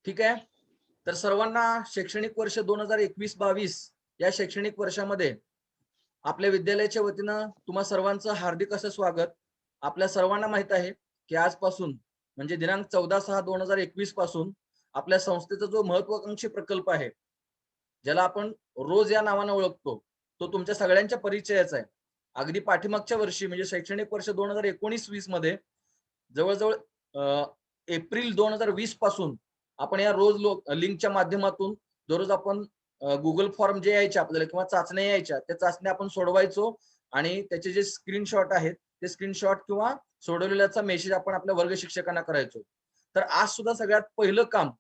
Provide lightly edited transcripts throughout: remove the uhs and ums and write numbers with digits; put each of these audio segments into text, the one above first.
ठीक आहे. तर सर्वांना शैक्षणिक वर्ष 2021-22 या शैक्षणिक वर्षामध्ये आपल्या विद्यालयाच्या वतीनं तुम्हा सर्वांचं हार्दिक असं स्वागत. आपल्या सर्वांना माहित आहे की आजपासून म्हणजे दिनांक 14/6/2021 पासून आपल्या संस्थेचा जो महत्वाकांक्षी प्रकल्प आहे, ज्याला आपण रोज या नावानं ओळखतो, तो तुमच्या सगळ्यांच्या परिचयाचा आहे. अगदी पाठीमागच्या वर्षी म्हणजे शैक्षणिक वर्ष 2019-20 मध्ये जवळ-जवळ एप्रिल 2020 पासून आपण या रोज लिंकच्या माध्यमातून दररोज आपण गुगल फॉर्म जे यायचे आपल्याला किंवा चाचण्या यायच्या, त्या चाचण्या आपण सोडवायचो आणि त्याचे जे स्क्रीनशॉट आहेत, ते स्क्रीनशॉट किंवा सोडवलेल्याचा मेसेज आपण आपल्या वर्ग शिक्षकांना करायचो. तर आज सुद्धा सगळ्यात पहिलं काम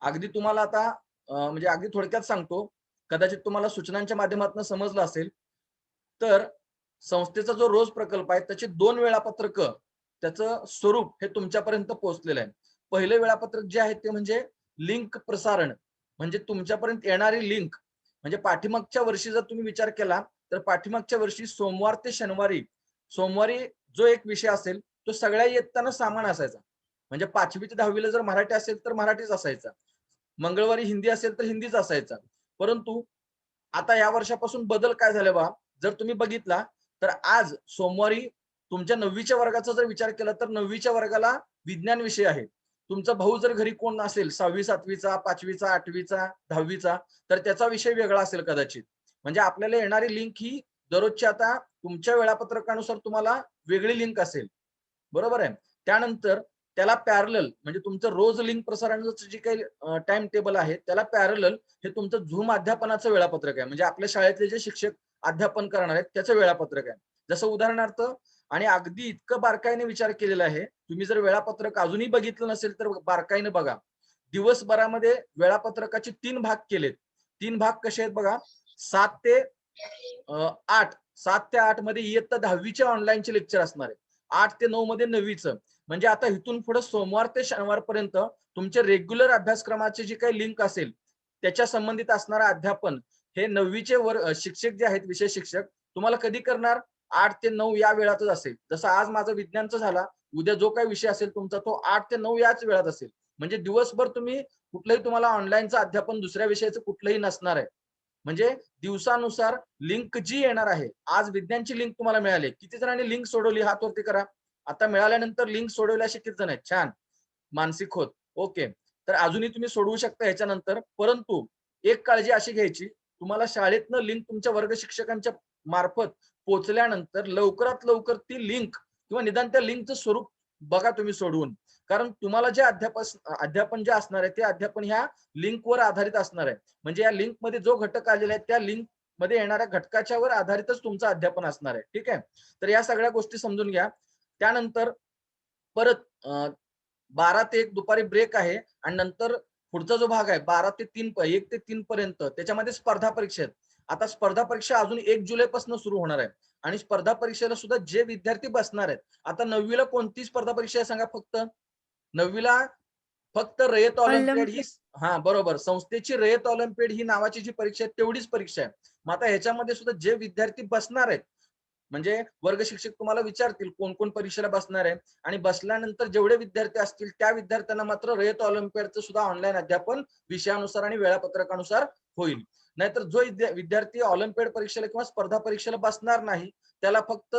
अगदी तुम्हाला आता म्हणजे अगदी थोडक्यात सांगतो, कदाचित तुम्हाला सूचनांच्या माध्यमातून समजलं असेल. तर संस्थेचा जो रोज प्रकल्प आहे त्याचे 2 वेळापत्रक त्याचं स्वरूप हे तुमच्यापर्यंत पोहोचलेलं आहे. पहिले वेळापत्रक जे आहे ते म्हणजे लिंक प्रसारण. म्हणजे तुमच्यापर्यंत येणारी लिंक म्हणजे पाठीमागच्या वर्षी जर तुम्ही विचार केला, तर पाठीमागच्या वर्षी सोमवार ते शनिवारी, सोमवारी जो एक विषय असेल तो सगळ्या इयत्तांना समान असायचा. म्हणजे 5वी ते 10वी ला जर मराठी असेल तर मराठीच असायचा. मंगळवारी हिंदी असेल तर हिंदीच असायचा. परंतु आता या वर्षापासून बदल काय झाले बा, जर तुम्ही बघितला तर आज सोमवारी तुमच्या 9वीच्या वर्गाचा जर विचार केला तर 9वीच्या वर्गाला विज्ञान विषय आहे. तुमचा भाऊ जर घरी कोण असेल 6वी 7वीचा 5वीचा 8वीचा 10वीचा तर त्याचा विषय वेगळा असेल कदाचित. म्हणजे आपल्याला येणारी लिंक ही दररोजची आता तुमच्या वेळापत्रकानुसार तुम्हाला वेगळी लिंक असेल. बरोबर आहे. त्यानंतर त्याला पॅरलल म्हणजे तुमचं रोज लिंक प्रसारणाचं जे काही टाइम टेबल आहे त्याला पॅरलल हे तुमचं झूम अध्यापनाचं वेळापत्रक आहे. म्हणजे आपल्या शाळेतले जे शिक्षक अध्यापन करणार आहेत त्याचं वेळापत्रक आहे. जसं उदाहरणार्थ आणि अगदी इतकं बारकाईने विचार केलेला आहे. तुम्ही जर वेळापत्रक अजूनही बघितलं नसेल तर बारकाईने बघा. दिवसभरामध्ये वेळापत्रकाचे 3 भाग केलेत. 3 भाग कसे आहेत बघा. 7 ते 8 7 ते 8 मध्ये इयत्ता 10वीचे ऑनलाईनचे लेक्चर असणार आहे. 8 ते 9 मध्ये 9वीचं. म्हणजे आता इथून पुढे सोमवार ते शनिवारपर्यंत तुमचे रेग्युलर अभ्यासक्रमाची जी काही लिंक असेल, त्याच्या संबंधित असणारं अध्यापन हे 9वीचे शिक्षक जे आहेत, विषय शिक्षक तुम्हाला कधी करणार? 8 ते 9 या वेळातच असेल. जसं आज माझा विज्ञानचा झाला, उद्या जो काही विषय असेल तुमचा तो 8 ते 9 याच वेळात असेल. म्हणजे दिवसभर तुम्ही कुठलंही तुम्हाला ऑनलाईनचं अध्यापन दुसऱ्या विषयाचं कुठलंही नसणार आहे. म्हणजे दिवसानुसार लिंक जी येणार आहे, आज विज्ञानची लिंक तुम्हाला मिळाली. किती जणांनी लिंक सोडवली हात वरती करा. आता मिळाल्यानंतर लिंक सोडवल्या असे किती जण आहेत? छान. मानसिक होत. ओके. तर अजूनही तुम्ही सोडवू शकता ह्याच्यानंतर. परंतु एक काळजी अशी घ्यायची, तुम्हाला शाळेतनं लिंक तुमच्या वर्ग शिक्षकांच्या मार्फत पोहोचल्यानंतर लवकरात लवकर ती लिंक किंवा निदान त्या लिंकचं स्वरूप बघा तुम्ही सोडवून. कारण तुम्हाला जे अध्यापन जे असणार आहे, ते अध्यापन ह्या लिंकवर आधारित असणार आहे. म्हणजे या लिंकमध्ये जो घटक आलेला आहे, त्या लिंकमध्ये येणाऱ्या घटकाच्यावर आधारितच तुमचं अध्यापन असणार आहे. ठीक आहे. तर या सगळ्या गोष्टी समजून घ्या. त्यानंतर परत 12 ते 1 दुपारी ब्रेक आहे आणि नंतर पुढचा जो भाग आहे 12 ते 3 1 ते 3 पर्यंत त्याच्यामध्ये स्पर्धा परीक्षा आहेत. आता स्पर्धा परीक्षा अजून 1 जुलैपासून सुरू होणार आहे आणि स्पर्धा परीक्षेला सुद्धा जे विद्यार्थी बसणार आहेत. आता 9वीला कोणती स्पर्धा परीक्षा आहे सांगा फक्त? 9वीला फक्त रयत ऑलिम्पियाड ही ऑलिम्पिक बरोबर. संस्थेची रयत ऑलिम्पियाड ही नावाची जी परीक्षा आहे तेवढीच परीक्षा आहे. मग आता ह्याच्यामध्ये सुद्धा जे विद्यार्थी बसणार आहेत म्हणजे वर्ग शिक्षक तुम्हाला विचारतील कोण कोण परीक्षेला बसणार आहे आणि बसल्यानंतर जेवढे विद्यार्थी असतील त्या विद्यार्थ्यांना मात्र रयत ऑलिम्पियाडचं सुद्धा ऑनलाईन अध्यापन विषयानुसार आणि वेळापत्रकानुसार होईल. नाहीतर जो विद्यार्थी ऑलिम्पियाड परीक्षेला किंवा स्पर्धा परीक्षेला बसणार नाही त्याला फक्त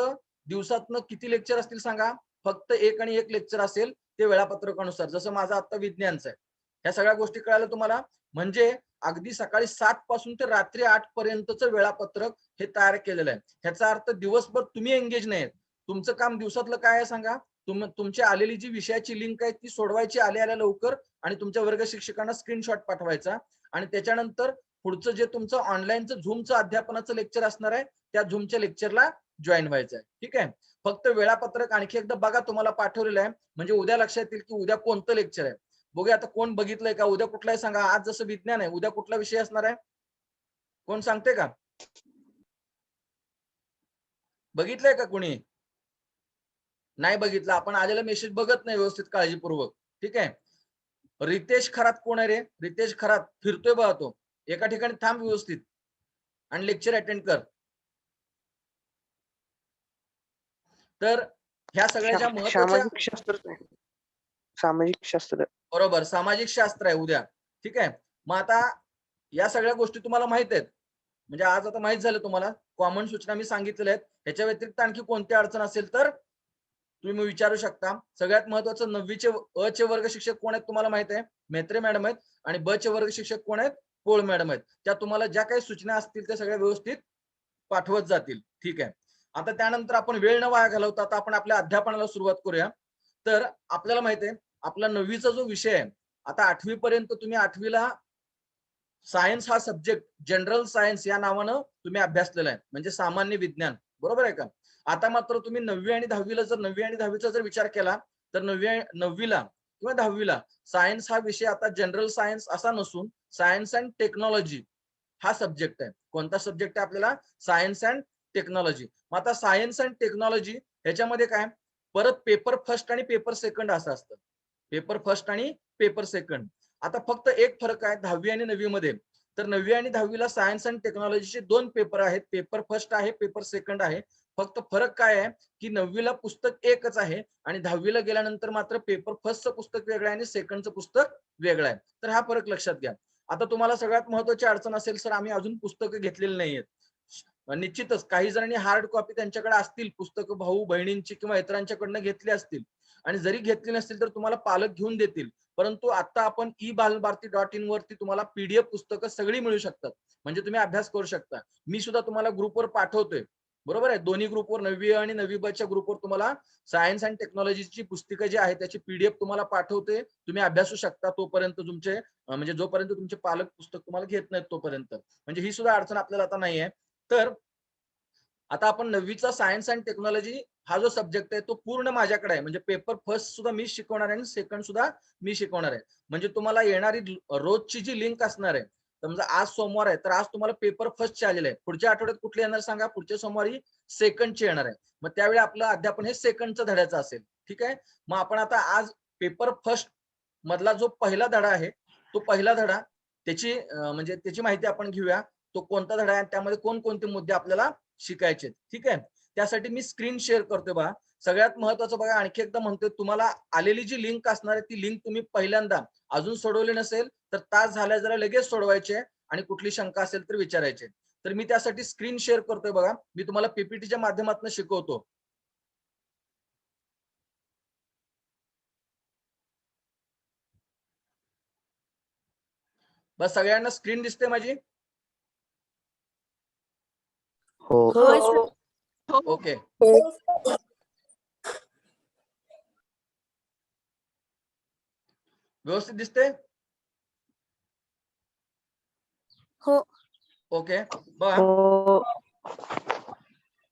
दिवसातनं किती लेक्चर असतील सांगा? फक्त एक आणि एक लेक्चर असेल ते वेळापत्रकानुसार. जसं माझं आता विज्ञानचं आहे. ह्या सगळ्या गोष्टी कळाल्या तुम्हाला? म्हणजे अगदी सकाळी 7 पासून ते रात्री 8 पर्यंतचं वेळापत्रक हे तयार केलेलं आहे. ह्याचा अर्थ दिवसभर तुम्ही एंगेज नाही आहेत. तुमचं काम दिवसातलं काय आहे सांगा? तुमची आलेली जी विषयाची लिंक आहे ती सोडवायची आल्या लवकर आणि तुमच्या वर्ग शिक्षकांना स्क्रीनशॉट पाठवायचा आणि त्याच्यानंतर पुढचं जे तुमचं ऑनलाईनचं झूमचं अध्यापनाचं लेक्चर असणार आहे त्या झूमच्या लेक्चरला जॉईन व्हायचं आहे. ठीक आहे. फक्त वेळापत्रक आणखी एकदा बघा तुम्हाला पाठवलेलं आहे म्हणजे उद्या लक्षात येईल की उद्या कोणतं लेक्चर आहे. बघूया आता कोण बघितलंय का? उद्या कुठला आहे सांगा? आज जसं विज्ञान आहे उद्या कुठला विषय असणार आहे? कोण सांगते का? बघितलंय का कोणी? नाही बघितलं. आपण आलेला मेसेज बघत नाही व्यवस्थित काळजीपूर्वक. ठीक आहे. रितेश खरात कोण आहे रे? रितेश खरात फिरतोय बघा तो. एका ठिकाणी थांब व्यवस्थित आणि लेक्चर अटेंड कर. तर ह्या सगळ्या ज्या महत्वाच्या सामाजिक शास्त्र सामाजिक शास्त्र. बरोबर, सामाजिक शास्त्र आहे उद्या. ठीक आहे. मग आता या सगळ्या गोष्टी तुम्हाला माहित आहेत, म्हणजे आज आता माहित झालं तुम्हाला. कॉमन सूचना मी सांगितलेल्या आहेत. ह्याच्या व्यतिरिक्त आणखी कोणती अडचण असेल तर तुम्ही विचारू शकता. सगळ्यात महत्वाचं 9वीचे अ चे वर्ग शिक्षक कोण आहेत तुम्हाला माहित आहे, म्हेत्रे मॅडम आहेत. आणि ब चे वर्ग शिक्षक कोण आहेत, पोळ मॅडम आहेत. त्या तुम्हाला ज्या काही सूचना असतील त्या सगळ्या व्यवस्थित पाठवत जातील. ठीक आहे. आता त्यानंतर आपण वेळ न वाया घालवता आता आपण आपल्या अध्यापनाला सुरुवात करूया. तर आपल्याला माहित आहे आपला 9वीचा जो विषय आहे, आता 8वी पर्यंत तुम्ही 8वीला सायन्स हा सब्जेक्ट जनरल सायन्स या नावानं तुम्ही अभ्यासलेला आहे, म्हणजे सामान्य विज्ञान. बरोबर आहे का? आता मात्र तुम्ही 9वी आणि 10वीला जर 9वी आणि 10वीचा जर विचार केला तर 9वीला किंवा 10वीला सायन्स हा विषय आता जनरल सायन्स असा नसून सायन्स अँड टेक्नॉलॉजी हा सब्जेक्ट आहे. कोणता सब्जेक्ट आहे आपल्याला? Science and technology. मग आता सायन्स अँड टेक्नॉलॉजी ह्याच्यामध्ये काय, परत पेपर फर्स्ट आणि पेपर सेकंड असं असतं. पेपर फर्स्ट आणि पेपर सेकंड. आता फक्त एक फरक आहे 10वी आणि 9वी मध्ये. तर 9वी आणि 10वीला सायन्स अँड टेक्नॉलॉजीचे 2 पेपर आहेत, पेपर फर्स्ट आहे, पेपर सेकंड आहे. फक्त फरक काय आहे की 9वीला पुस्तक एकच आहे आणि 10वीला गेल्यानंतर मात्र पेपर फर्स्टचं पुस्तक वेगळं आहे आणि सेकंडचं पुस्तक वेगळं आहे. तर हा फरक लक्षात घ्या. आता तुम्हाला सगळ्यात महत्त्वाची अडचण असेल सर आम्ही अजून पुस्तकं घेतलेली नाहीयेत. निश्चितच काही जणांनी हार्ड कॉपी त्यांच्याकडे असतील पुस्तकं, भाऊ बहिणींची किंवा इतरांच्याकडनं घेतली असतील, आणि जरी घेतली नसतील तर तुम्हाला पालक घेऊन देतील. परंतु आता आपण ebalbharti.in वरती तुम्हाला पीडीएफ पुस्तकं सगळी मिळू शकतात, म्हणजे तुम्ही अभ्यास करू शकता. मी सुद्धा तुम्हाला ग्रुपवर पाठवतोय. बरोबर आहे, दोन्ही ग्रुपवर 9वी आणि 9वी ब च्या ग्रुपवर तुम्हाला सायन्स अँड टेक्नॉलॉजीची पुस्तकं जी आहेत त्याची पीडीएफ तुम्हाला पाठवते. तुम्ही अभ्यासू शकता तोपर्यंत तुमचे म्हणजे जोपर्यंत तुमचे पालक पुस्तक तुम्हाला घेत नाहीत तोपर्यंत. म्हणजे ही सुद्धा अडचण आपल्याला आता नाहीये. तर आता आपण 9वीचा सायन्स अँड टेक्नॉलॉजी हा जो सब्जेक्ट आहे तो पूर्ण माझ्याकडे आहे. म्हणजे पेपर फर्स्ट सुद्धा मी शिकवणार आहे आणि सेकंड सुद्धा मी शिकवणार आहे. म्हणजे तुम्हाला येणारी रोजची जी लिंक असणार आहे, समजा आज सोमवार आहे तर आज तुम्हाला पेपर फर्स्टचे आलेले आहे. पुढच्या आठवड्यात कुठले येणार सांगा? पुढच्या सोमवारी सेकंडचे येणार आहे. मग त्यावेळी आपलं अध्यापन हे सेकंडचं धड्याचं असेल. ठीक आहे. मग आपण आता आज पेपर फर्स्ट मधला जो पहिला धडा आहे तो पहिला धडा त्याची म्हणजे त्याची माहिती आपण घेऊया. तो कोणता धडा आहे, त्यामध्ये कोणकोणते मुद्दे आपल्याला शिकायचे. ठीक आहे. त्यासाठी मी स्क्रीन शेअर करतोय बघा. सगळ्यात महत्वाचं बघा, आणखी एकदा म्हणतोय, तुम्हाला आलेली जी लिंक असणार आहे ती लिंक तुम्ही पहिल्यांदा अजून सोडवली नसेल तर तास झाल्या जरा लगेच सोडवायचे आणि कुठली शंका असेल तर विचारायचे. तर मी त्यासाठी स्क्रीन शेअर करतोय बघा. मी तुम्हाला पीपीटीच्या माध्यमातून शिकवतो. बस सगळ्यांना स्क्रीन दिसते माझी? हो. ओके. व्यवस्थित दिसते? हो. ओके. बघा, हो.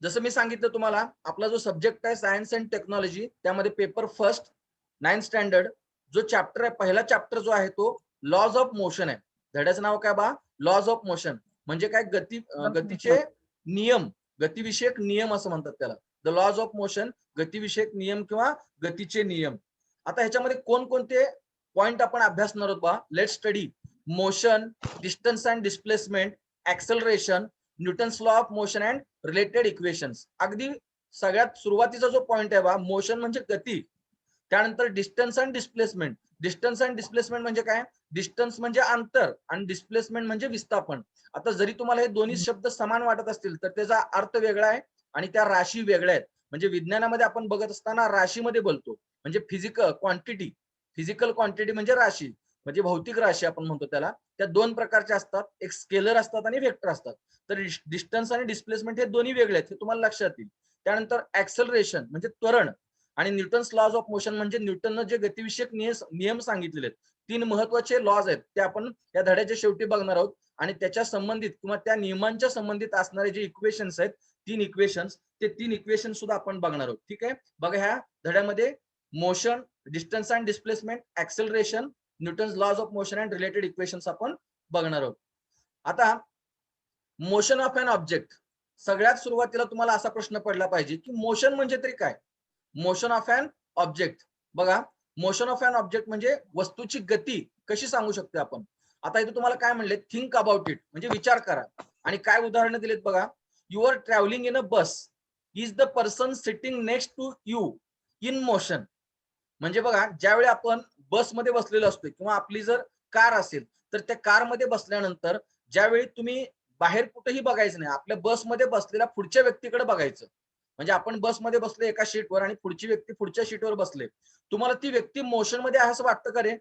जसं मी सांगितलं तुम्हाला, आपला जो सब्जेक्ट आहे सायन्स अँड टेक्नॉलॉजी, त्यामध्ये पेपर फर्स्ट 9th स्टँडर्ड जो चॅप्टर आहे, पहिला चॅप्टर जो आहे तो लॉज ऑफ मोशन आहे. धड्याचं नाव काय बा? Laws of motion. म्हणजे काय? गतीचे नियम, गतिविषयक नियम असं म्हणतात त्याला. द लॉज ऑफ मोशन, गतिविषयक नियम किंवा गतीचे नियम. आता ह्याच्यामध्ये कोणकोणते पॉइंट आपण अभ्यासणार आहोत बा? Let study motion, distance and displacement, acceleration, Newton's law of motion and related equations. अगदी सगळ्यात सुरुवातीचा जो पॉइंट आहे बा, मोशन म्हणजे गती. त्यानंतर distance and displacement. Distance and displacement म्हणजे काय? डिस्टन्स म्हणजे अंतर आणि डिस्प्लेसमेंट म्हणजे विस्थापन. आता जरी तुम्हाला हे दोन्ही शब्द समान वाटत असतील तर त्याचा अर्थ वेगळा आहे आणि त्या राशी वेगळ्या आहेत. म्हणजे विज्ञानामध्ये आपण बघत असताना राशीमध्ये बोलतो, म्हणजे फिजिकल क्वांटिटी. फिजिकल क्वांटिटी म्हणजे राशी, म्हणजे भौतिक राशी आपण म्हणतो त्याला. त्या 2 प्रकारच्या असतात, एक स्केलर असतात आणि वेक्टर असतात. तर डिस्टन्स आणि डिस्प्लेसमेंट हे दोन्ही वेगळे आहेत, हे तुम्हाला लक्षात येईल. त्यानंतर ऍक्सेलरेशन म्हणजे त्वरण आणि न्यूटन्स लॉज ऑफ मोशन म्हणजे न्यूटननं जे गतिविषयक नियम सांगितलेले आहेत, 3 महत्वाचे लॉज आहेत ते आपण या धड्याच्या शेवटी बघणार आहोत. आणि त्याच्या संबंधित किंवा त्या नियमांच्या संबंधित असणारे जे इक्वेशन्स आहेत, 3 इक्वेशन्स, ते 3 इक्वेशन सुद्धा आपण बघणार आहोत. ठीक आहे. बघा, ह्या धड्यामध्ये motion, distance and displacement, acceleration, Newton's laws of motion and related equations आपण बघणार आहोत. आता मोशन ऑफ एन ऑब्जेक्ट. सगळ्यात सुरुवातीला तुम्हाला असा प्रश्न पडला पाहिजे की मोशन म्हणजे तरी काय? Motion of an object. बघा, मोशन ऑफ एन ऑब्जेक्ट म्हणजे वस्तूची गती कशी सांगू शकतो आपण. आता इथे तुम्हाला काय म्हणले? थिंक अबाउट इट, म्हणजे विचार करा. आणि काय उदाहरणं दिलेत बघा. You are travelling in a bus. Is the person sitting next to you in motion? म्हणजे बघा, ज्यावेळी आपण बसमध्ये बसलेलो असतो किंवा आपली जर कार असेल, तर त्या कारमध्ये बसल्यानंतर ज्यावेळी तुम्ही बाहेर कुठेही बघायचं नाही, आपल्या बसमध्ये बसलेल्या पुढच्या व्यक्तीकडे बघायचं. म्हणजे आपण बसमध्ये बसलो एका सीटवर आणि पुढची व्यक्ती पुढच्या सीटवर बसले, तुम्हाला ती व्यक्ती मोशनमध्ये आहे असं वाटतं का रे?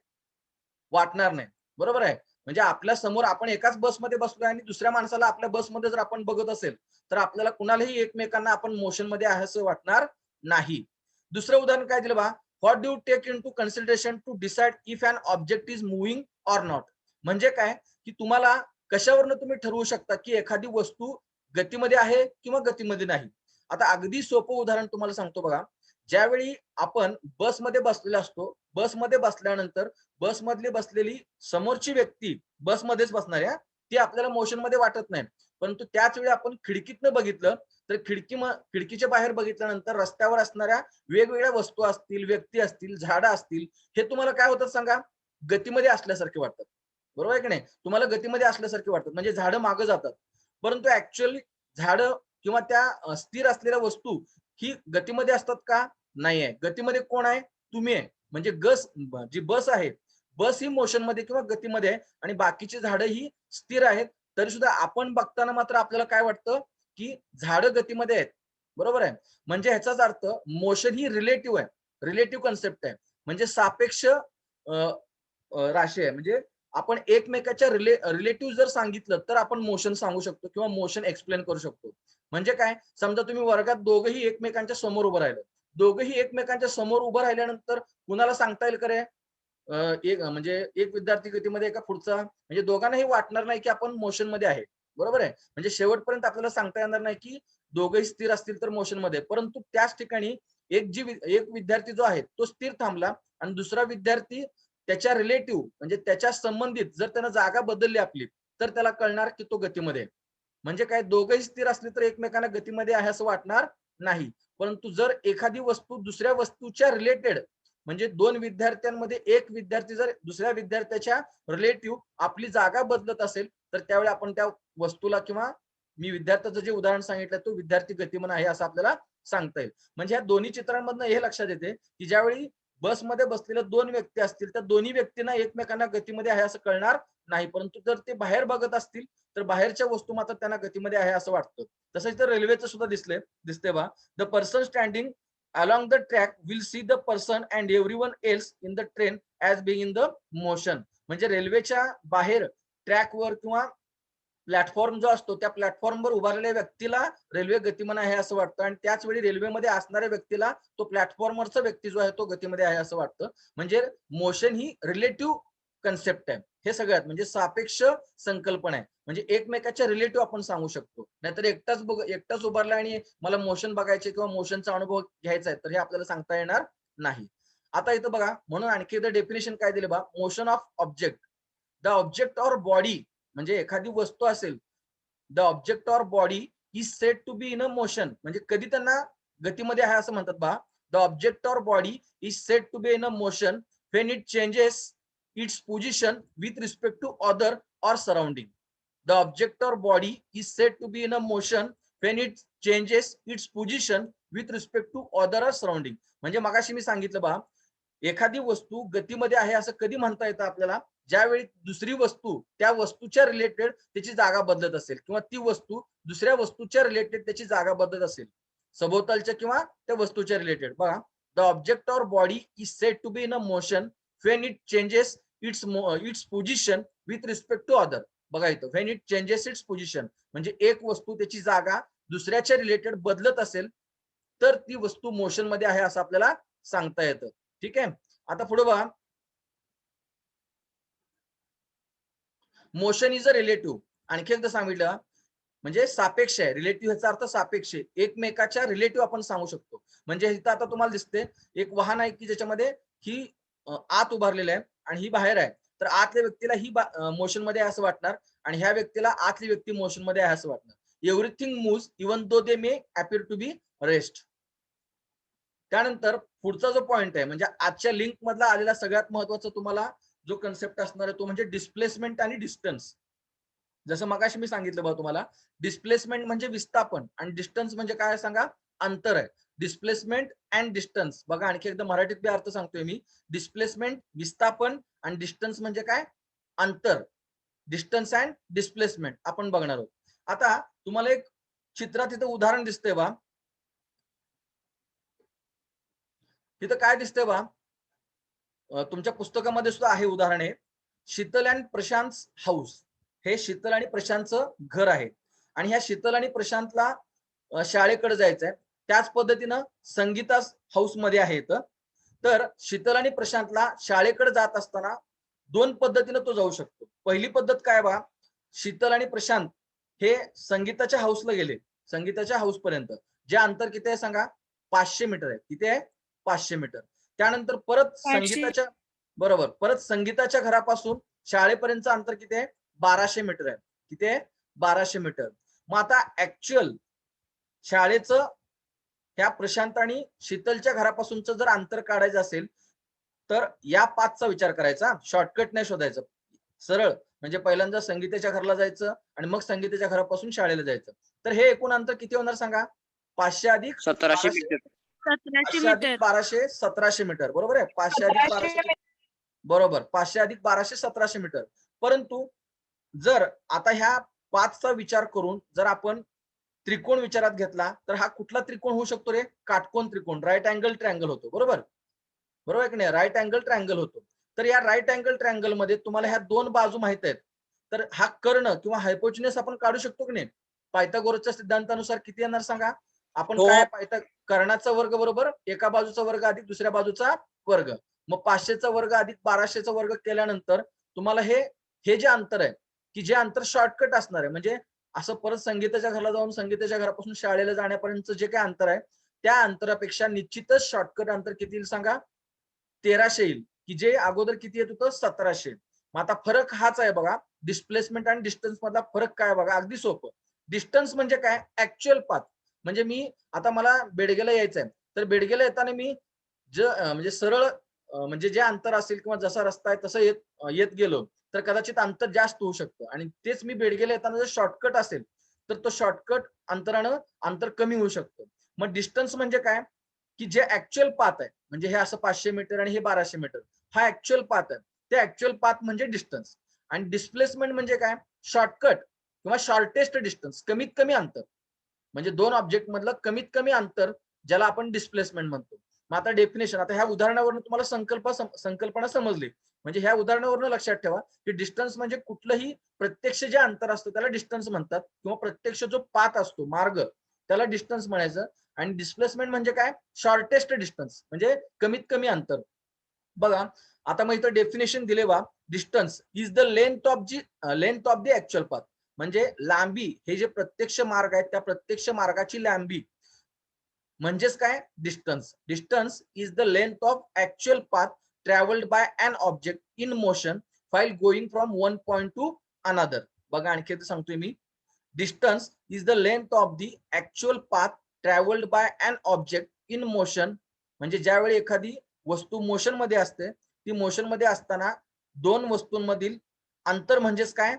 वाटणार नाही. बरोबर आहे. म्हणजे आपल्या समोर आपण एकाच बसमध्ये बसलोय आणि दुसऱ्या माणसाला आपल्या बसमध्ये जर आपण बघत असेल, तर आपल्याला कुणालाही एकमेकांना आपण मोशनमध्ये आहे असं वाटणार नाही. दुसरं उदाहरण काय दिलं पहा, what do you take into consideration to decide if an object is moving or not? म्हणजे काय, की तुम्हाला कशावरनं तुम्ही ठरवू शकता, की एखादी वस्तू गतीमध्ये आहे किंवा गतीमध्ये नाही. आता अगदी सोपं उदाहरण तुम्हाला सांगतो बघा. ज्यावेळी आपण बसमध्ये बसलेलो असतो, बसमध्ये बसल्यानंतर बसमधली बसलेली समोरची व्यक्ती बसमध्येच बसणार आहे, ती आपल्याला मोशनमध्ये वाटत नाही. परंतु त्याच वेळी आपण खिडकीतनं बघितलं, तर खिडकीच्या बाहेर बघितल्यानंतर रस्त्यावर असणाऱ्या वेगवेगळ्या वस्तू असतील, व्यक्ती असतील, झाडं असतील, हे तुम्हाला काय होतात सांगा? गतीमध्ये असल्यासारखे वाटतात. बरोबर आहे की नाही? तुम्हाला गतीमध्ये असल्यासारखे वाटतात. म्हणजे झाडं मागं जातात. परंतु ऍक्च्युअली झाडं किंवा त्या स्थिर असलेल्या वस्तू ही गतीमध्ये असतात का? नाही आहे. गतीमध्ये कोण आहे? तुम्ही आहे. म्हणजे जी बस आहे, बस ही मोशनमध्ये किंवा गतीमध्ये आहे आणि बाकीची झाडं ही स्थिर आहेत. तरी सुद्धा आपण बघताना मात्र आपल्याला काय वाटतं, की झाडं गतीमध्ये आहेत. बरोबर आहे. म्हणजे ह्याचाच अर्थ मोशन ही रिलेटिव्ह आहे. रिलेटिव्ह कन्सेप्ट आहे. म्हणजे सापेक्ष राशी आहे. म्हणजे आपण एकमेकाच्या रिलेटिव्ह जर सांगितलं, तर आपण मोशन सांगू शकतो किंवा मोशन एक्सप्लेन करू शकतो. म्हणजे काय? समजा तुम्ही वर्गात दोघंही एकमेकांच्या समोर उभं राहिलं. दोघंही एकमेकांच्या समोर उभं राहिल्यानंतर कुणाला सांगता येईल का रे? म्हणजे एक विद्यार्थी गतीमध्ये एका पुढचा, म्हणजे दोघांनाही वाटणार नाही की आपण मोशनमध्ये आहे. बरोबर आहे. म्हणजे शेवटपर्यंत आपल्याला सांगता येणार नाही की दोघंही स्थिर असतील तर मोशनमध्ये. परंतु त्याच ठिकाणी एक विद्यार्थी जो आहे तो स्थिर थांबला आणि दुसरा विद्यार्थी त्याच्या रिलेटिव्ह म्हणजे त्याच्या संबंधित जर त्यानं जागा बदलली आपली, तर त्याला कळणार की तो गतीमध्ये आहे. म्हणजे काय, दोघंही स्थिर असले तर एकमेकांना गतीमध्ये आहे असं वाटणार नाही. परंतु जर एखादी वस्तू दुसऱ्या वस्तूच्या रिलेटेड, म्हणजे दोन विद्यार्थ्यांमध्ये एक विद्यार्थी जर दुसऱ्या विद्यार्थ्याच्या रिलेटिव्ह आपली जागा बदलत असेल, तर त्यावेळी आपण त्या वस्तूला किंवा मी विद्यार्थ्याचं जे उदाहरण सांगितलं, तो विद्यार्थी गतिमान आहे असं आपल्याला सांगता येईल. म्हणजे या दोन्ही चित्रांमधनं हे लक्षात येते, की ज्यावेळी बसमध्ये बसलेल्या दोन व्यक्ती असतील, तर दोन्ही व्यक्तींना एकमेकांना गतीमध्ये आहे असं कळणार नाही. परंतु जर ते बाहेर बघत असतील, तर बाहेरच्या वस्तू मात्र त्यांना गतीमध्ये आहे असं वाटतं. तसंच तर रेल्वेचं सुद्धा दिसते बा. The person standing along the track will see the person and everyone else in the train as being in the motion. म्हणजे रेल्वेच्या बाहेर ट्रॅकवर किंवा प्लॅटफॉर्म जो असतो त्या प्लॅटफॉर्मवर उभारलेल्या व्यक्तीला रेल्वे गतिमान आहे असं वाटतं आणि त्याच वेळी रेल्वेमध्ये असणाऱ्या व्यक्तीला तो प्लॅटफॉर्मवरचा व्यक्ती जो आहे तो गतीमध्ये आहे असं वाटतं. म्हणजे मोशन ही रिलेटिव्ह कन्सेप्ट आहे. हे सगळ्यात म्हणजे सापेक्ष संकल्पना आहे. म्हणजे एकमेकाच्या रिलेटिव्ह आपण सांगू शकतो. नाहीतर एकटाच उभारला आणि मला मोशन बघायचे किंवा मोशनचा अनुभव घ्यायचा आहे, तर हे आपल्याला सांगता येणार नाही. आता इथं बघा, म्हणून आणखी एकदा डेफिनेशन काय दिले बघा, motion of object. The object or body, म्हणजे एखादी वस्तू असेल, the object or body is said to be in a motion. म्हणजे कधी त्यांना गतीमध्ये आहे असं म्हणतात बा. The object or body is said to be in a motion when it changes its position with respect to other or surrounding. The object or body is said to be in a motion when it changes its position with respect to other or surrounding. म्हणजे मगाशी मी सांगितलं बा, एखादी वस्तू गतीमध्ये आहे असं कधी म्हणता येतं आपल्याला, ज्यावेळी दुसरी वस्तू त्या वस्तूच्या रिलेटेड त्याची जागा बदलत असेल किंवा ती वस्तू दुसऱ्या वस्तूच्या रिलेटेड त्याची जागा बदलत असेल, सभोवतालच्या किंवा त्या वस्तूच्या रिलेटेड. बघा, the object or body is said to be in a motion when it changes its position with respect to other. बघा इथं, when it changes its position म्हणजे एक वस्तू त्याची जागा दुसऱ्याच्या रिलेटेड बदलत असेल, तर ती वस्तू मोशन मध्ये आहे असं आपल्याला सांगता येतं. ठीक आहे. आता पुढे बघा, मोशन इज अ रिलेटिव्ह. आणखी एकदा सांगितलं, म्हणजे सापेक्ष आहे. रिलेटिव्ह याचा अर्थ सापेक्ष, एकमेकाच्या रिलेटिव्ह आपण सांगू शकतो. म्हणजे इथं आता तुम्हाला दिसते एक वाहन आहे की ज्याच्यामध्ये ही आत उभारलेलं आहे आणि ही बाहेर आहे. तर आतल्या व्यक्तीला ही मोशन मध्ये आहे असं वाटणार आणि ह्या व्यक्तीला आतली व्यक्ती मोशन मध्ये आहे असं वाटणार. Everything moves even though they may appear to be rest. त्यानंतर पुढचा जो पॉइंट आहे, म्हणजे आजच्या लिंक मधला आलेला सगळ्यात महत्वाचा तुम्हाला जो कन्सेप्ट असणार आहे तो म्हणजे डिस्प्लेसमेंट आणि डिस्टन्स. जसं मगाशी मी सांगितलं बघा तुम्हाला, डिस्प्लेसमेंट म्हणजे विस्थापन आणि डिस्टन्स म्हणजे काय सांगा, अंतर आहे. Displacement and distance. बघा आणखी एकदा मराठीत बी अर्थ सांगतोय मी. डिस्प्लेसमेंट विस्थापन आणि डिस्टन्स म्हणजे काय, अंतर. डिस्टन्स अँड डिस्प्लेसमेंट आपण बघणार आहोत. आता तुम्हाला एक चित्रात इथं उदाहरण दिसतंय बा. तिथं काय दिसतंय बा, तुमच्या पुस्तकामध्ये सुद्धा आहे उदाहरण. आहे शीतल अँड प्रशांत हाऊस. हे शीतल आणि प्रशांतचं घर आहे आणि ह्या शीतल आणि प्रशांतला शाळेकडे जायचंय. त्याच पद्धतीनं संगीता हाऊस मध्ये आहेत. तर शीतल आणि प्रशांतला शाळेकडे जात असताना दोन पद्धतीनं तो जाऊ शकतो. पहिली पद्धत काय बा, शीतल आणि प्रशांत हे संगीताच्या हाऊसला गेले. संगीताच्या हाऊस पर्यंत जे अंतर किती आहे सांगा, 500 मीटर आहे. किती आहे, 500 मीटर. त्यानंतर परत संगीताच्या बरोबर परत संगीताच्या घरापासून शाळेपर्यंतचं अंतर किती आहे, 1200 मीटर आहे. किती आहे, 1200 मीटर. मग आता ऍक्च्युअल शाळेचं ह्या प्रशांत आणि शीतलच्या घरापासूनचं जर अंतर काढायचं असेल तर या पाथचा विचार करायचा. शॉर्टकट नाही शोधायचं, सरळ. म्हणजे पहिल्यांदा संगीताच्या घराला जायचं आणि मग संगीताच्या घरापासून शाळेला जायचं. तर हे एकूण अंतर किती होणार सांगा, 500 अधिक 1700 मीटर. 1700 अधिक मीटर. 1200 1700 मीटर. बरोबर आहे. 500 अधिक 1200 बरोबर. 500 अधिक 1200 1700 मीटर. परंतु जर आता ह्या पाथचा विचार करून जर आपण त्रिकोण विचारात घेतला तर हा कुठला त्रिकोण होऊ शकतो रे, काटकोन त्रिकोण. राईट अँगल ट्रायंगल होतो. बरोबर बरोबर आहे की नाही, राईट अँगल ट्रायंगल होतो. तर या राईट अँगल ट्रायंगल मध्ये तुम्हाला ह्या दोन बाजू माहित आहेत. तर हा कर्ण किंवा हायपोटेन्यूस आपण काढू शकतो की नाही. पायथागोरसच्या सिद्धांतानुसार किती येणार सांगा, आपण काय कर्णाचा वर्ग बरोबर एका बाजूचा वर्ग अधिक दुसऱ्या बाजूचा वर्ग. मग 500चा वर्ग अधिक 1200चा वर्ग केल्यानंतर तुम्हाला हे जे अंतर आहे की जे अंतर शॉर्टकट असणार आहे, म्हणजे असं परत संगीताच्या घराला जाऊन संगीताच्या घरापासून शाळेला जाण्यापर्यंत जे काही अंतर आहे त्या अंतरापेक्षा निश्चितच शॉर्टकट अंतर किती येईल सांगा, 1300 येईल. की जे अगोदर किती येत होतं, 1700. मग आता फरक हाच आहे बघा. डिस्प्लेसमेंट आणि डिस्टन्स मधला फरक काय बघा, अगदी सोपं. डिस्टन्स म्हणजे काय, ऍक्च्युअल पाथ. म्हणजे मी आता मला बेडगेला यायचं आहे, तर बेडगेला येताना मी म्हणजे सरळ म्हणजे जे अंतर असेल किंवा जसा रस्ता आहे तसं येत गेलो तर कदाचित अंतर जास्त होऊ शकतं. आणि तेच मी बेडगेला येताना जर शॉर्टकट असेल तर तो शॉर्टकट अंतरानं अंतर कमी होऊ शकतं. मग डिस्टन्स म्हणजे काय, की जे ऍक्च्युअल पाथ आहे, म्हणजे हे असं 500 मीटर आणि हे 1200 मीटर, हा ऍक्च्युअल पाथ आहे. ते ऍक्च्युअल पाथ म्हणजे डिस्टन्स. आणि डिस्प्लेसमेंट म्हणजे काय, शॉर्टकट किंवा शॉर्टेस्ट डिस्टन्स, कमीत कमी अंतर. म्हणजे दोन ऑब्जेक्ट मधलं कमीत कमी अंतर ज्याला आपण डिस्प्लेसमेंट म्हणतो. मग आता डेफिनेशन, आता ह्या उदाहरणावरून तुम्हाला संकल्पना समजली. म्हणजे ह्या उदाहरणावरून लक्षात ठेवा की डिस्टन्स म्हणजे कुठलंही प्रत्यक्ष जे अंतर असतं त्याला डिस्टन्स म्हणतात, किंवा प्रत्यक्ष जो पाथ असतो, मार्ग, त्याला डिस्टन्स म्हणायचं. आणि डिस्प्लेसमेंट म्हणजे काय, शॉर्टेस्ट डिस्टन्स, म्हणजे कमीत कमी अंतर. बघा आता मग इथं डेफिनेशन दिले बा, distance is the length of the actual path. म्हणजे लांबी, हे जे प्रत्यक्ष मार्ग आहेत त्या प्रत्यक्ष मार्गाची लांबी म्हणजेच काय, distance. Distance is the length of actual path travelled by an object in motion while going from one point to another. बघा आणखी सांगतोय मी, distance is the length of the actual path travelled by an object in motion. म्हणजे ज्यावेळी एखादी वस्तू motion मध्ये असते, ती मोशन मध्ये असताना दोन वस्तूंमधील अंतर म्हणजेच काय,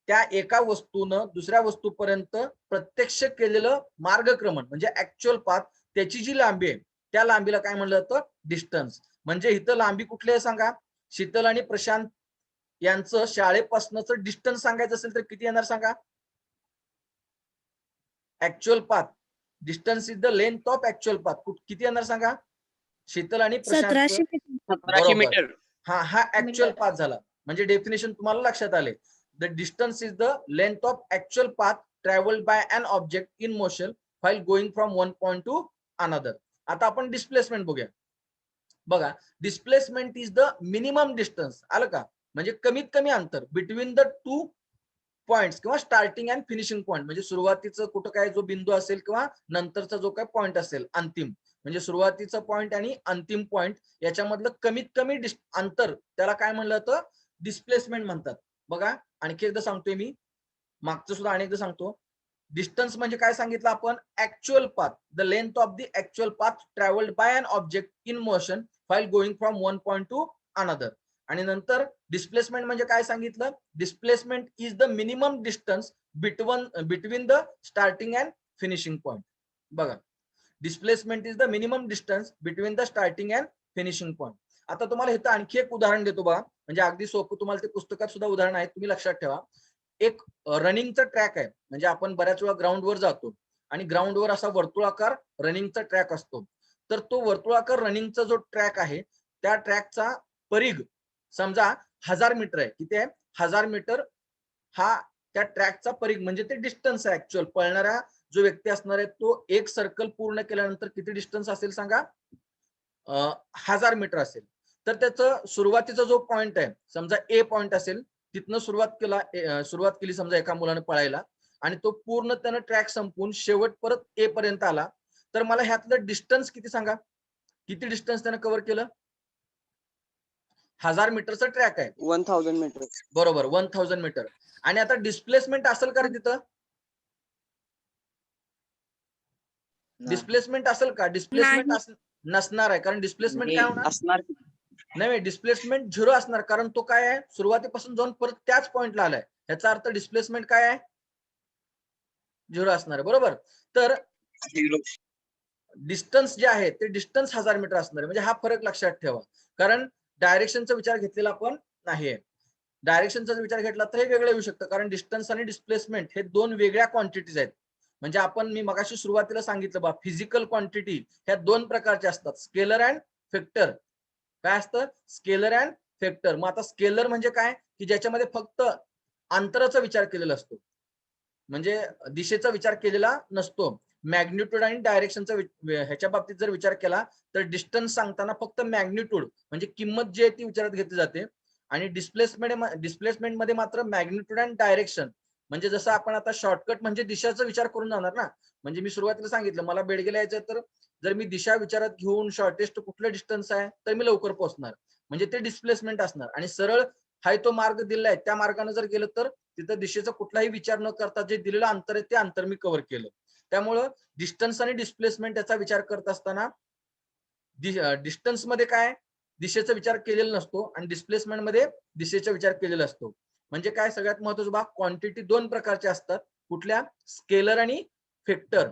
त्या एका वस्तूनं दुसऱ्या वस्तूपर्यंत प्रत्यक्ष केलेलं मार्गक्रमण म्हणजे ऍक्च्युअल पाथ, त्याची जी लांबी आहे त्या लांबीला काय म्हणलं जातं, डिस्टन्स. म्हणजे इथं लांबी कुठली आहे सांगा, शीतल आणि प्रशांत यांचं शाळेपासूनच डिस्टन्स सांगायचं असेल तर किती येणार सांगा, actual path. Distance is the length of actual path, किती येणार सांगा, शीतल आणि प्रशांत. 1700 मीटर. हा ऍक्च्युअल पाथ झाला. म्हणजे डेफिनेशन तुम्हाला लक्षात आले. The distance is the length of actual path travelled by an object in motion while going from one point to another. आता आपण डिस्प्लेसमेंट बघूया. बघा, displacement is the minimum distance. आलं का, म्हणजे कमीत कमी अंतर बिटवीन द टू पॉइंट्स किंवा स्टार्टिंग अँड फिनिशिंग पॉइंट. म्हणजे सुरुवातीचं कुठं काय जो बिंदू असेल किंवा नंतरचा जो काय पॉइंट असेल अंतिम, म्हणजे सुरुवातीचा पॉइंट आणि अंतिम पॉइंट याच्यामधलं कमीत कमी अंतर, त्याला काय म्हणलं जातं, डिस्प्लेसमेंट म्हणतात. बघा आणखी एकदा सांगतोय मी, मागचं सुद्धा अनेकदा सांगतो. डिस्टन्स म्हणजे काय सांगितलं आपण, actual path, the length of the actual path travelled by an object in motion while going from one point to another. आणि नंतर डिस्प्लेसमेंट म्हणजे काय सांगितलं, displacement is the minimum distance between the starting and finishing point. बघा displacement is the minimum distance between the starting and finishing point. आता तुम्हाला इथं आणखी एक उदाहरण देतो बघा, म्हणजे अगदी सोपं, तुम्हाला ते पुस्तकात सुद्धा उदाहरण आहे, तुम्ही लक्षात ठेवा. एक रनिंगचा ट्रॅक आहे, म्हणजे आपण बऱ्याच वेळा ग्राउंडवर जातो आणि ग्राउंडवर असा वर्तुळाकार रनिंगचा ट्रॅक असतो. तर तो वर्तुळाकार रनिंगचा जो ट्रॅक आहे त्या ट्रॅकचा परिघ समजा 1000 मीटर आहे. किती आहे? 1000 मीटर हा त्या ट्रॅकचा परिघ, म्हणजे ते डिस्टन्स आहे. ऍक्च्युअल पळणारा जो व्यक्ती असणार आहे तो एक सर्कल पूर्ण केल्यानंतर किती डिस्टन्स असेल सांगा? 1000 मीटर असेल. तर त्याचं सुरुवातीचा जो पॉइंट आहे समजा ए पॉइंट असेल, तिथनं सुरुवात केली समजा एका मुलाने पळायला आणि तो पूर्ण त्यानं ट्रॅक संपवून शेवट परत ए पर्यंत आला, तर मला ह्यातलं डिस्टन्स किती सांगा? किती डिस्टन्स त्यानं कव्हर केलं? 1000 मीटरचा ट्रॅक आहे. 1000 मीटर. बरोबर, 1000 मीटर. आणि आता डिस्प्लेसमेंट असेल का रे तिथं? डिस्प्लेसमेंट असेल का? डिस्प्लेसमेंट नसणार आहे, कारण डिस्प्लेसमेंट काय होणार? असणार. नाही, डिस्प्लेसमेंट 0 असणार, कारण तो काय आहे, सुरुवातीपासून जाऊन परत त्याच पॉइंटला आलाय. याचा अर्थ डिस्प्लेसमेंट काय आहे? 0 असणार आहे. बरोबर. तर डिस्टन्स जे आहे ते डिस्टन्स 1000 मीटर असणार आहे. म्हणजे हा फरक लक्षात ठेवा, कारण डायरेक्शनचा विचार घेतलेला आपण नाहीये. डायरेक्शनचा विचार घेतला तर हे वेगळं येऊ शकतं, कारण डिस्टन्स आणि डिस्प्लेसमेंट हे दोन वेगळ्या क्वांटिटीज आहेत. म्हणजे मी मगाशी सुरुवातीला सांगितलं बा, फिजिकल क्वांटिटी ह्या दोन प्रकारच्या असतात, स्केलर अँड वेक्टर. काय असतं? Scalar and vector. मग आता स्केलर म्हणजे काय, की ज्याच्यामध्ये फक्त अंतराचा विचार केलेला असतो, म्हणजे दिशेचा विचार केलेला नसतो. मॅग्निट्यूड आणि डायरेक्शनचा ह्याच्या बाबतीत जर विचार केला तर डिस्टन्स सांगताना फक्त मॅग्निट्यूड म्हणजे किंमत जी आहे ती विचारात घेतली जाते, आणि डिस्प्लेसमेंट मध्ये मात्र मॅग्निट्यूड अँड डायरेक्शन, म्हणजे जसं आपण आता शॉर्टकट म्हणजे दिशाचा विचार करून जाणार ना. म्हणजे मी सुरुवातीला सांगितलं मला बेडगेला यायचं, तर जर मी दिशा विचारात घेऊन शॉर्टेस्ट कुठलं डिस्टन्स आहे तर मी लवकर पोहोचणार, म्हणजे ते डिस्प्लेसमेंट असणार. आणि सरळ हाय तो मार्ग दिलाय त्या मार्गाने जर गेलं तर तिथं दिशेचा कुठलाही विचार न करता जे दिलेलं अंतर आहे ते अंतर मी कव्हर केलं. त्यामुळं डिस्टन्स आणि डिस्प्लेसमेंट याचा विचार करत असताना डिस्टन्स मध्ये काय, दिशेचा विचार केलेला नसतो, आणि डिस्प्लेसमेंट मध्ये दिशेचा विचार केलेला असतो. म्हणजे काय, सगळ्यात महत्त्वाचा भाग, क्वांटिटी दोन प्रकारच्या असतात. कुठल्या? स्केलर आणि वेक्टर,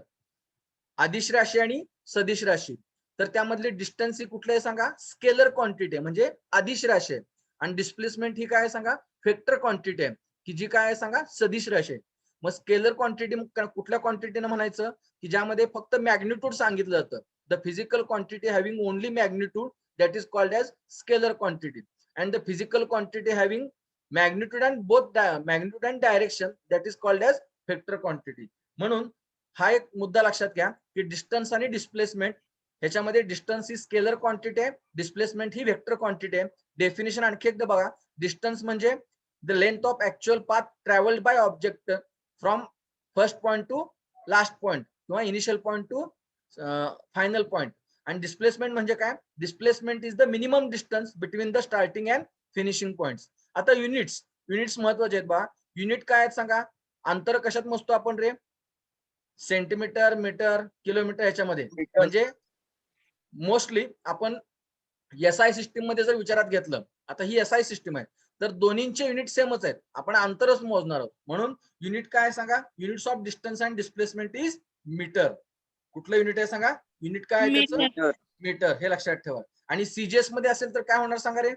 अदिश राशी आणि सदिश राशी. तर त्यामधले डिस्टन्स ही कुठले सांगा? स्केलर क्वांटिटी आहे, म्हणजे अदिश राशी आहे. आणि डिस्प्लेसमेंट ही काय सांगा? वेक्टर क्वांटिटी आहे, की जी काय आहे सांगा? सदिश राशी आहे. मग स्केलर क्वांटिटी कुठल्या क्वांटिटीने म्हणायचं, की ज्यामध्ये फक्त मॅग्निट्यूड सांगितलं जातं. The physical quantity having only magnitude that is called as scalar quantity, and the physical quantity having magnitude and direction that is called as vector quantity. म्हणून हा एक मुद्दा लक्षात घ्या, की डिस्टन्स आणि डिस्प्लेसमेंट ह्याच्यामध्ये डिस्टन्स ही स्केलर क्वांटिटी आहे, डिस्प्लेसमेंट ही वेक्टर क्वांटिटी आहे. डेफिनेशन आणखी एकदा बघा. डिस्टन्स म्हणजे the length of actual path travelled by object from first point to last point किंवा initial point to final point. आणि डिस्प्लेसमेंट म्हणजे काय? Displacement is the minimum distance between the starting and finishing points. आता units महत्वाचे आहेत बा. Unit काय आहेत सांगा? अंतर कशात मोजतो आपण रे? सेंटीमीटर, मीटर, किलोमीटर ह्याच्यामध्ये. म्हणजे मोस्टली आपण SI सिस्टीम मध्ये जर विचारात घेतलं, आता ही SI सिस्टीम आहे, तर दोन्हींचे युनिट सेमच आहेत, आपण अंतरच मोजणार आहोत. म्हणून युनिट काय सांगा? Units of distance and displacement is metre. कुठलं युनिट आहे सांगा? युनिट काय आहे त्याचं? मीटर. हे लक्षात ठेवा. आणि सीजीएस मध्ये असेल तर काय होणार सांगा रे?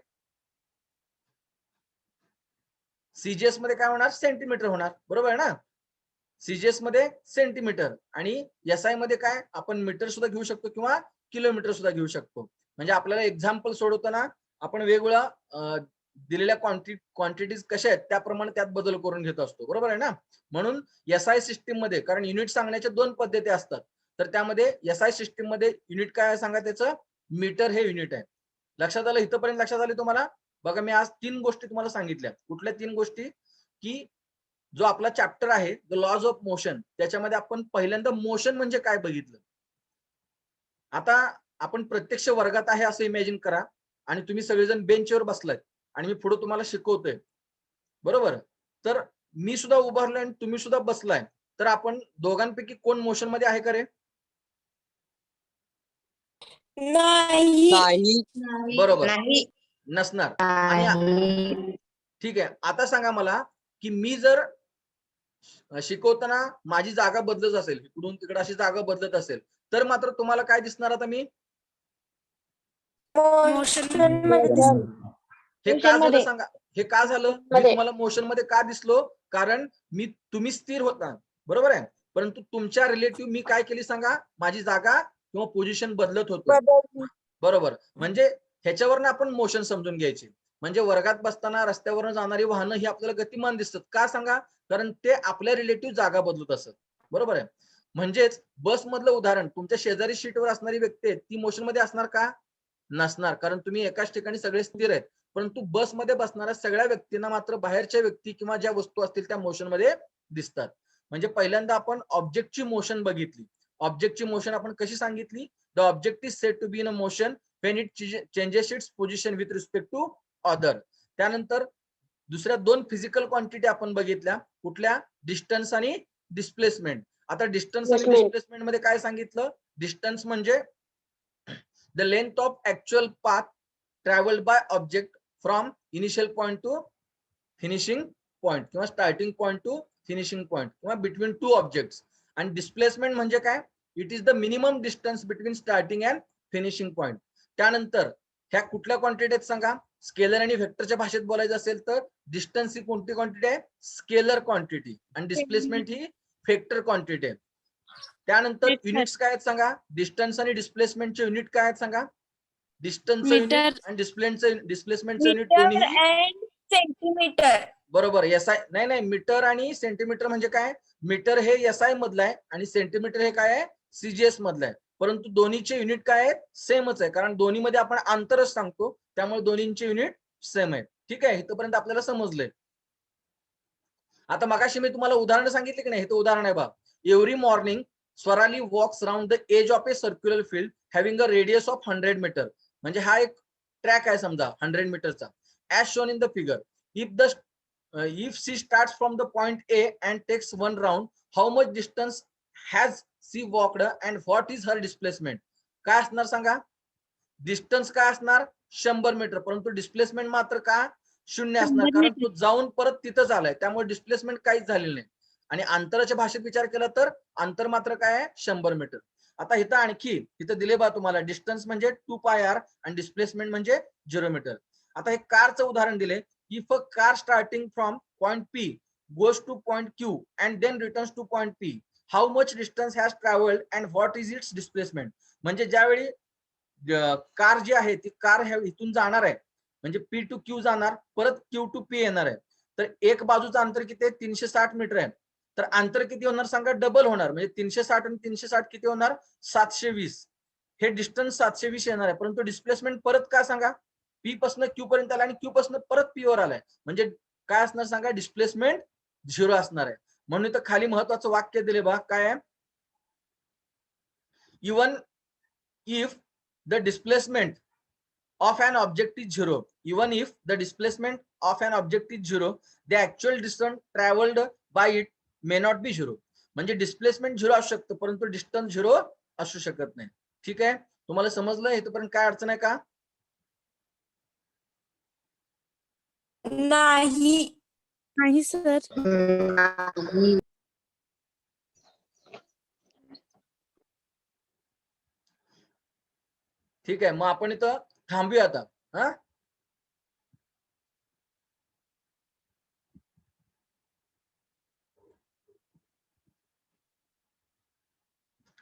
सीजीएस मध्ये काय होणार? सेंटीमीटर होणार. बरोबर आहे ना? सीजीएस मध्ये सेंटीमीटर, आणि SI मध्ये काय, आपण मीटर सुद्धा घेऊ शकतो किंवा किलोमीटर सुद्धा घेऊ शकतो. म्हणजे आपल्याला एक्झाम्पल सोडवताना आपण वेगवेगळ्या दिलेल्या क्वांटिटीज कशा आहेत त्याप्रमाणे त्यात बदल करून घेत असतो. बरोबर आहे ना? म्हणून SI सिस्टीम मध्ये, कारण युनिट सांगण्याच्या दोन पद्धती असतात, तर त्यामध्ये SI सिस्टीम मध्ये युनिट काय आहे सांगा? त्याचं मीटर हे युनिट आहे. लक्षात आलं? इथपर्यंत लक्षात आले तुम्हाला? बघा, मी आज 3 गोष्टी तुम्हाला सांगितल्या. कुठल्या 3 गोष्टी? की जो आपला चॅप्टर आहे द लॉज ऑफ मोशन, त्याच्यामध्ये आपण पहिल्यांदा मोशन म्हणजे काय बघितलं. आता आपण प्रत्यक्ष वर्गात आहे असं इमॅजिन करा, आणि तुम्ही सगळेजण बेंचवर बसलाय आणि मी पुढे तुम्हाला शिकवतोय. बरोबर? तर मी सुद्धा उभारलोय आणि तुम्ही सुद्धा बसलाय, तर आपण दोघांपैकी कोण मोशन मध्ये आहे का रे? नाही. बरोबर, नसणार. आणि ठीक आहे, आता सांगा मला, की मी जर शिकवताना माझी जागा बदलत असेल, इकडून तिकडे अशी जागा बदलत असेल, तर मात्र तुम्हाला काय दिसणार आता मी मोशन मध्ये हे का झालं मध्ये. सांगा, हे का झालं मी मध्ये. तुम्हाला मोशन मध्ये का दिसलो, कारण तुम्ही स्थिर होता बरोबर आहे, परंतु तुमच्या रिलेटिव्ह मी काय केली सांगा, माझी जागा किंवा पोझिशन बदलत होतो बरोबर. म्हणजे ह्याच्यावरनं आपण मोशन समजून घ्यायचे. म्हणजे वर्गात बसताना रस्त्यावरून जाणारी वाहनं ही आपल्याला गतिमान दिसतात का सांगा, कारण ते आपल्या रिलेटिव्ह जागा बदलत असत बरोबर आहे. म्हणजेच बस मधलं उदाहरण, तुमच्या शेजारी सीटवर असणारी व्यक्ती आहे ती मोशन मध्ये असणार का, नसणार, कारण तुम्ही एकाच ठिकाणी सगळे स्थिर आहेत. परंतु बसमध्ये बसणाऱ्या सगळ्या व्यक्तींना मात्र बाहेरच्या व्यक्ती किंवा ज्या वस्तू असतील त्या मोशन मध्ये दिसतात. म्हणजे पहिल्यांदा आपण ऑब्जेक्टची मोशन बघितली. ऑब्जेक्टची मोशन आपण कशी सांगितली, the object is said to be in a motion when it changes its position with respect to other. त्यानंतर दुसऱ्या दोन फिजिकल क्वांटिटी आपण बघितल्या, कुठल्या, डिस्टन्स आणि डिस्प्लेसमेंट. आता डिस्टन्स आणि डिस्प्लेसमेंट मध्ये काय सांगितलं, डिस्टन्स म्हणजे the length of actual path travelled by object from initial point to finishing point किंवा starting point to finishing point किंवा बिटवीन टू ऑब्जेक्ट्स. आणि डिस्प्लेसमेंट म्हणजे काय, it is the minimum distance between starting and finishing point. त्यानंतर ह्या कुठल्या quantity आहेत सांगा, स्केलर आणि व्हेक्टरच्या भाषेत बोलायचं असेल तर डिस्टन्स ही कोणती क्वांटिटी आहे, स्केलर क्वांटिटी, आणि डिस्प्लेसमेंट ही व्हेक्टर क्वांटिटी आहे. त्यानंतर युनिट्स काय आहेत सांगा, डिस्टन्स आणि डिस्प्लेसमेंटचे युनिट काय आहेत सांगा, डिस्टन्सचं युनिट आणि डिस्प्लेसमेंटचं युनिट दोन्ही सेंटीमीटर. बरोबर. SI नाही, मीटर आणि सेंटीमीटर म्हणजे काय, मीटर हे SI मधलं आहे आणि सेंटीमीटर हे काय आहे, CGS मधलं आहे. परंतु दोन्हीचे युनिट काय आहेत, सेमच आहे, कारण दोन्हीमध्ये आपण अंतरच सांगतो, त्यामुळे दोन्हींचे युनिट सेम आहेत. ठीक आहे, इथपर्यंत आपल्याला समजलंय. आता मगाशी मी तुम्हाला उदाहरण सांगितले की नाही, हे तर उदाहरण आहे बा. Every morning Swarali walks round the edge of a circular field having a radius of 100 metre. म्हणजे हा एक ट्रॅक आहे समजा 100 मीटरचा, as shown in the figure. If she starts from the point A and takes one round, how much distance has she walked and what is her displacement? काय असणार सांगा, distance काय असणार 100 मीटर, परंतु डिस्प्लेसमेंट मात्र का 0 असणार, कारण तो जाऊन परत तिथंच आलाय, त्यामुळे डिस्प्लेसमेंट काहीच झालेलं नाही. आणि अंतराच्या भाषेत विचार केला तर अंतर मात्र काय आहे 100 मीटर. आता इथं आणखी इथं दिले बा तुम्हाला, डिस्टन्स म्हणजे 2πr आणि डिस्प्लेसमेंट म्हणजे 0 मीटर. आता हे कारचं उदाहरण दिले, if a car starting from point P goes to point Q and then returns to point P, how much distance has traveled and what is its displacement? म्हणजे ज्यावेळी कार जी आहे ती कार इथून जाणार आहे, म्हणजे P to Q जाणार, परत Q to P येणार आहे, तर एक बाजूचं अंतर किती आहे, 360 मीटर आहे. तर अंतर किती होणार सांगा, डबल होणार, म्हणजे 360 आणि 360 किती होणार, 720. हे डिस्टन्स 720 येणार आहे, परंतु डिस्प्लेसमेंट परत काय सांगा, P पासून Q पर्यंत आला आणि Q पासून परत P वर आलाय, म्हणजे काय असणार सांगा, डिस्प्लेसमेंट 0 असणार आहे. म्हणून तर खाली महत्वाचं वाक्य दिले बा, काय आहे, even if the displacement of an object is 0, even if the displacement of an object is 0, the actual distance traveled by it may not be 0. म्हणजे डिस्प्लेसमेंट 0 असू शकतं, परंतु डिस्टन्स 0 असू शकत नाही. ठीक आहे, तुम्हाला समजलं इथपर्यंत, काय अडचण आहे का? नाही सर. ठीक आहे, मग आपण इथं थांबूया आता. हा,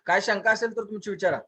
काय शंका असेल तर तुमची विचारा.